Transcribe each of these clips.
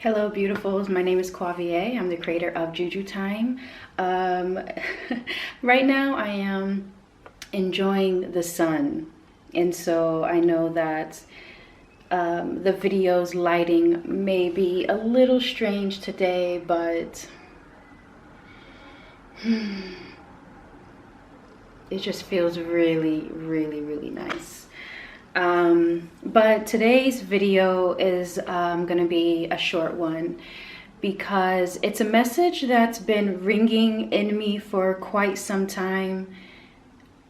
Hello, beautifuls. My name is Quavier. I'm the creator of Juju Time. Right now, I am enjoying the sun, and so I know that the video's lighting may be a little strange today, but it just feels really, really, really nice. But today's video is going to be a short one because it's a message that's been ringing in me for quite some time,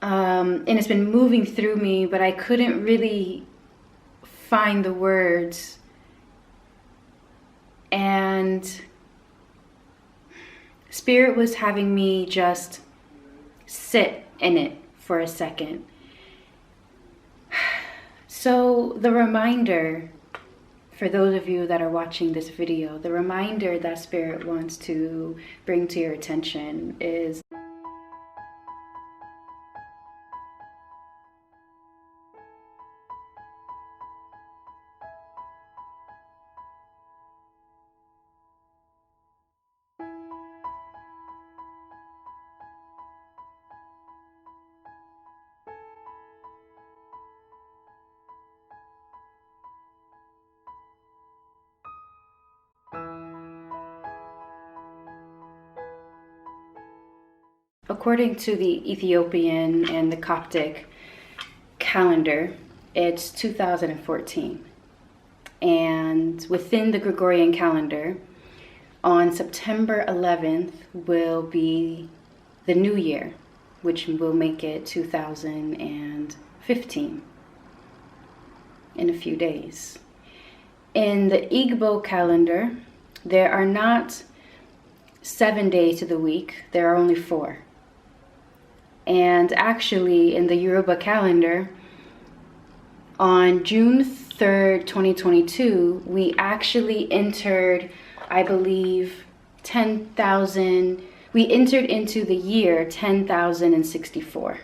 and it's been moving through me, but I couldn't really find the words, and Spirit was having me just sit in it for a second. So the reminder, for those of you that are watching this video, the reminder that Spirit wants to bring to your attention is according to the Ethiopian and the Coptic calendar, it's 2014. And within the Gregorian calendar, on September 11th will be the new year, which will make it 2015 in a few days. In the Igbo calendar, there are not 7 days to the week, there are only 4. And actually, in the Yoruba calendar, on June 3rd, 2022, we actually entered, I believe, we entered into the year 10,064.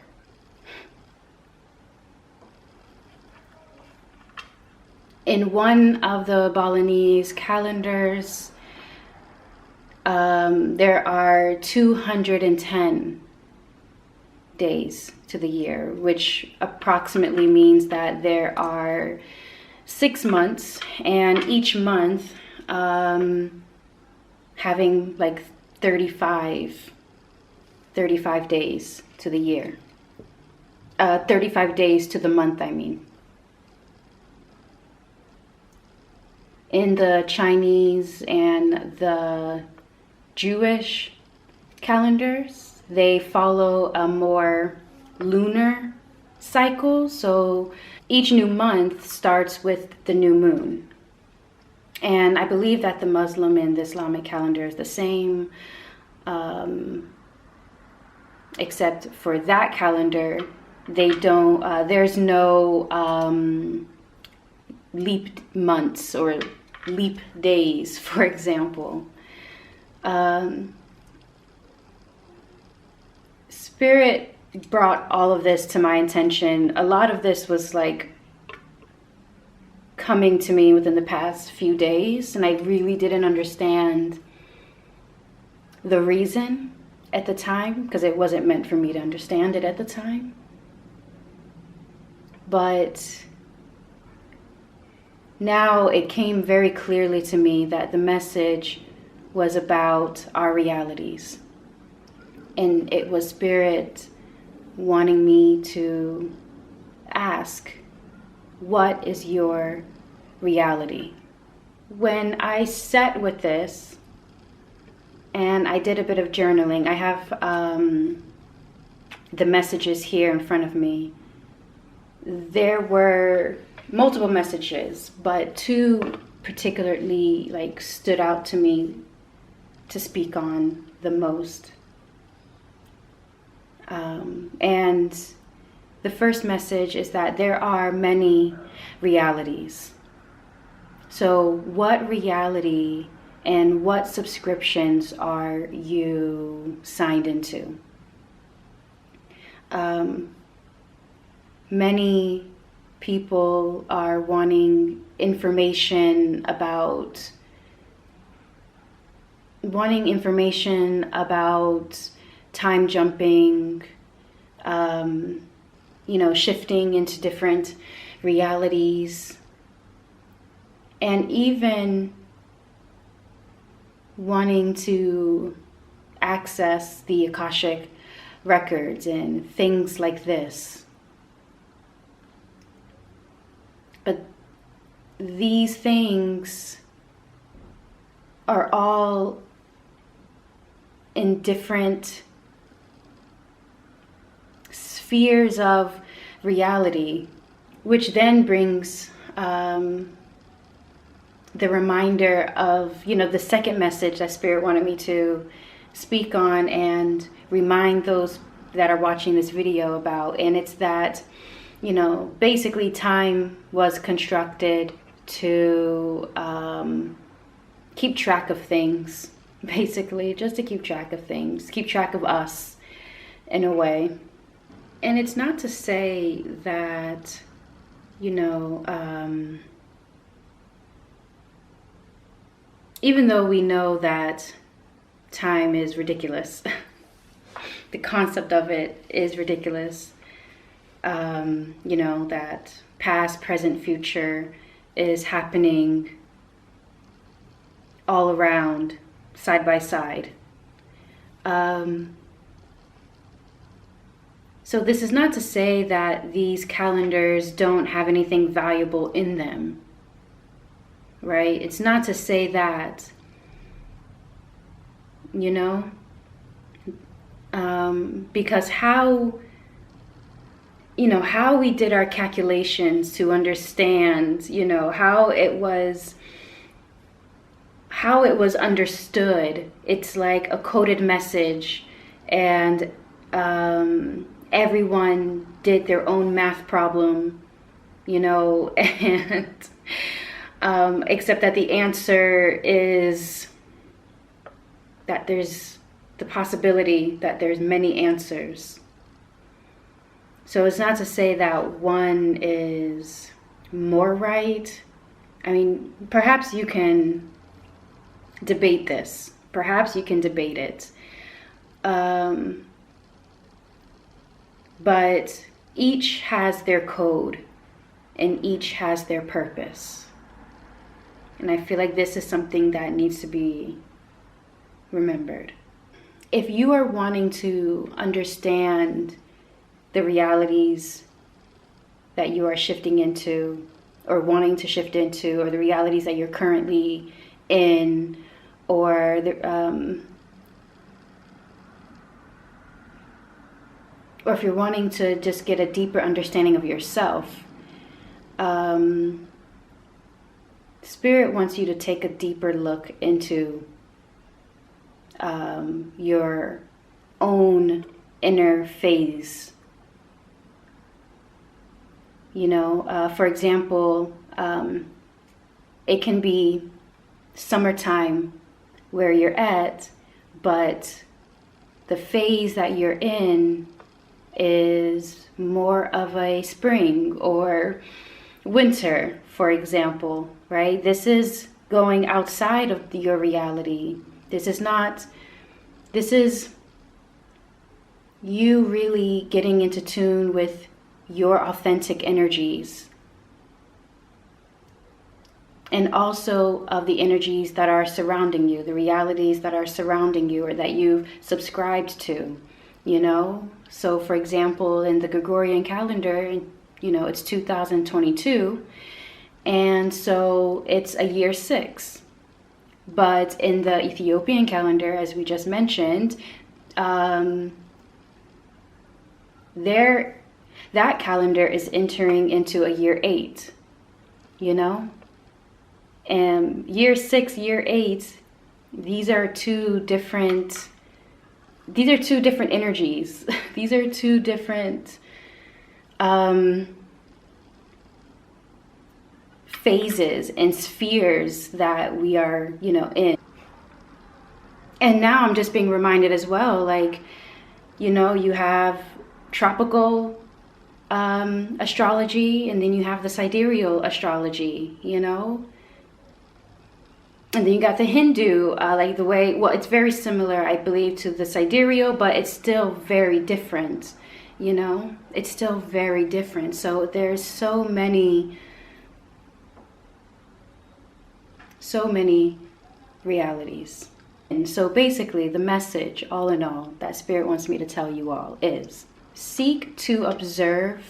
In one of the Balinese calendars, there are 210 days to the year, which approximately means that there are 6 months, and each month having like 35 days to the year. 35 days to the month, I mean. In the Chinese and the Jewish calendars, they follow a more lunar cycle. So each new month starts with the new moon. And I believe that the Muslim and the Islamic calendar is the same, except for that calendar, they don't, there's no leap months or leap days, for example. Spirit brought all of this to my attention. A lot of this was like coming to me within the past few days, and I really didn't understand the reason at the time, because it wasn't meant for me to understand it at the time. But now it came very clearly to me that the message was about our realities. And it was Spirit wanting me to ask, what is your reality? When I sat with this and I did a bit of journaling, I have the messages here in front of me. There were multiple messages, but 2 particularly stood out to me to speak on the most. And the first message is that there are many realities. So what reality and what subscriptions are you signed into? Many people are wanting information about wanting information about time jumping, shifting into different realities, and even wanting to access the Akashic records and things like this. But these things are all in different spheres of reality, which then brings the reminder of, the second message that Spirit wanted me to speak on and remind those that are watching this video about. And it's that, basically time was constructed to keep track of things, basically, just to keep track of things, keep track of us in a way. And it's not to say that, even though we know that time is ridiculous, the concept of it is ridiculous, that past, present, future is happening all around, side by side. So this is not to say that these calendars don't have anything valuable in them, right? It's not to say that, because how we did our calculations to understand, how it was understood. It's like a coded message, and everyone did their own math problem, and except that the answer is that there's the possibility that there's many answers. So it's not to say that one is more right. I mean, perhaps you can debate this. Perhaps you can debate it. But each has their code and each has their purpose. And I feel like this is something that needs to be remembered. If you are wanting to understand the realities that you are shifting into or wanting to shift into, or the realities that you're currently in, or or if you're wanting to just get a deeper understanding of yourself, Spirit wants you to take a deeper look into your own inner phase. For example, it can be summertime where you're at, but the phase that you're in is more of a spring or winter, for example, right? This is going outside of your reality. This is you really getting into tune with your authentic energies, and also of the energies that are surrounding you, the realities that are surrounding you or that you've subscribed to, So for example, in the Gregorian calendar, it's 2022, and so it's a year 6. But in the Ethiopian calendar, as we just mentioned, that calendar is entering into a year 8, and year 6, year 8, these are two different energies. These are two different phases and spheres that we are, in. And now I'm just being reminded as well, like, you have tropical astrology, and then you have the sidereal astrology, And then you got the Hindu, like the way, well, it's very similar, I believe, to the sidereal, but it's still very different, you know? It's still very different. So there's so many realities. And so basically the message, all in all, that Spirit wants me to tell you all is seek to observe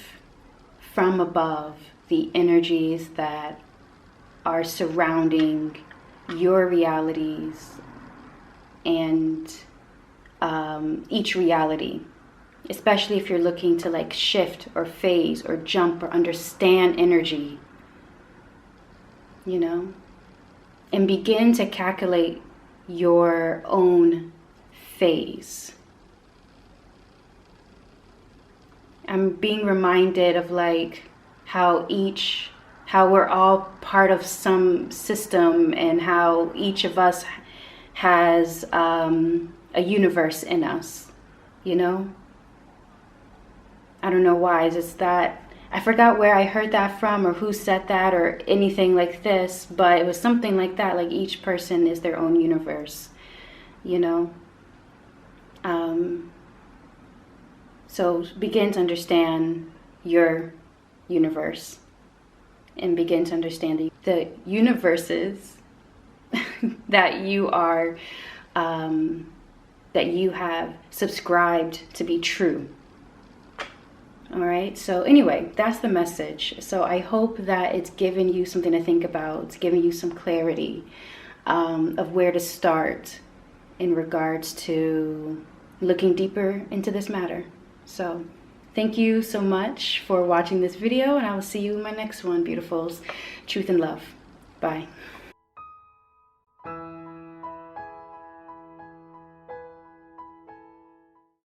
from above the energies that are surrounding your realities and each reality, especially if you're looking to like shift or phase or jump or understand energy, you know, and begin to calculate your own phase. I'm being reminded of like how we're all part of some system, and how each of us has a universe in us, you know? I don't know why, it's just that, I forgot where I heard that from or who said that or anything like this, but it was something like that, like each person is their own universe, you know? So begin to understand your universe, and begin to understand the universes that you are, that you have subscribed to be true. All right. So anyway, that's the message. So I hope that it's given you something to think about. It's given you some clarity of where to start in regards to looking deeper into this matter. So thank you so much for watching this video, and I will see you in my next one, beautifuls. Truth and love. Bye.